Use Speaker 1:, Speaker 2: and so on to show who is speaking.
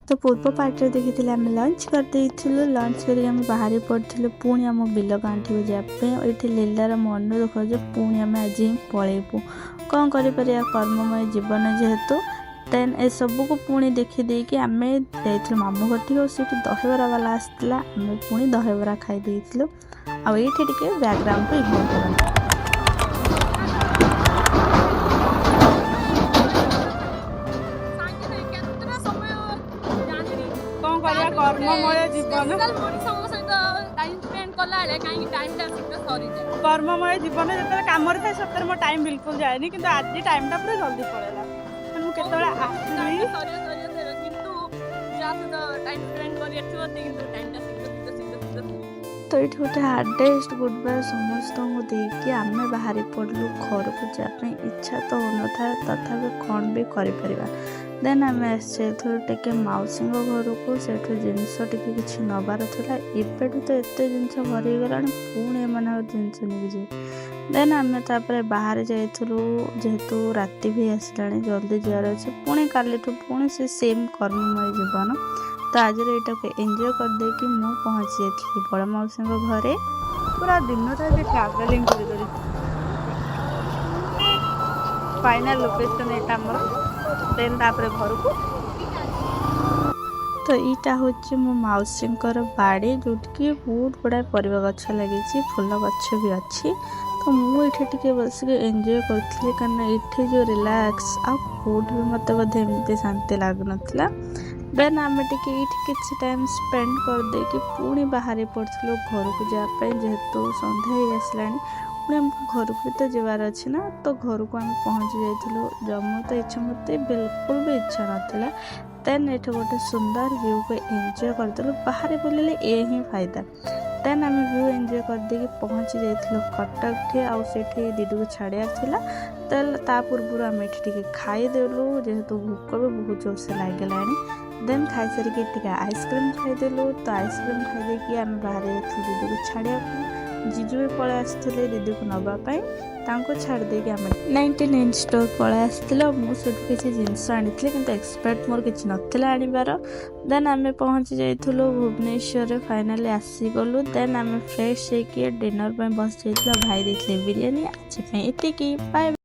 Speaker 1: तो पूर्व पार्टी देखी आम लंच करदेलु लंच करके बाहरी पड़ू पुणी आम बिल कांठी को जावाई ये लीलार मन दुख जो पुणी आम आज ही पलैबू कौन कर कर्ममय जीवन जेहेतु देन ए सबू को पुणी देखीदेकी आम जाइलु मामू घर से दहीबरा वाला आसाला आम पुणी दहीबरा खाई आईटी टे बैकग्राउंड को इग्नोर करते
Speaker 2: कर्ममय जीवन कर्ममय जीवन जो कम थे सतरे मो टाइम बिल्कुल जाए कि आज टाइम टा पूरा जल्दी पड़ेगा तो ये गोटे हार्डेस्ट गुड बाय समस्त को देकी आम बाहरी पड़लु घर को जावाई इच्छा तो हो था तथापि कौन भी कर देन आम टे मौसी घर को सेठू जिनस टी नबार था एवं तो एत जिनस भरीगला पुणी मैंने जिनस नहीं देन आम बाहर जाइलु जेहेतु राति भी आसला जल्दी जीवार अच्छे पुणी काली पुणी से सेम कर्ममय जीवन तो आज यहाँ को एंजॉय करदे कि मु पहुँची जाइए बड़ मौसी घरे पूरा दिन रात ट्रावेलिंग कर फाइनल लोकेशन यहाँ देन तापर घर को तो यहाँ हूँ मो मौसी बाड़ी जोटि बहुत गुड़ा परिवा गछ लगी फूल गछ भी अच्छी तो मुझे बस एंजॉय करी कारण ये जो रिलैक्स आउट भी मत बोधे एमती शांति लगन देन आम किसी टाइम स्पेंड करदे कि पुणी बाहर पड़ू घर को जावाई जेहेतु सन्ध्या ही आसला पुणी आमको घर को तो जीवार अच्छे ना तो घर को आम पहुँची जाइलु जम्मू तो इच्छा मत बिल्कुल भी इच्छा नाला देन ये गोटे सुंदर व्यू को एंजॉय करदेलु बाहर बुले ये ही फायदा देन आम व्यू एंजॉय करदे पहुँची जाइलु कटक टे आठी दीदी को छाड़ियार ता पूर्व आम ये खाईदेलु जेहेतु भोक भी बहुत जोर से लगे देन खाई सारिक आइसक्रीम खाईदेलु तो आइसक्रीम खाईदे आम बाहर दीदी को छाड़िया जीजू भी पलि आसते दीदी को नापी छाड़दे आम 99 स्टोर पलि आसते मुझे किसी जिनस आनी कि एक्सपेक्ट मोर किसी नाला आनबार देन आम पहुँची जाइलु भुवनेश्वर फाइनाली आसीगलु देन आम फ्रेश होकर डिनर बस जाइए भाई देते बिरियानी आज ये बाय।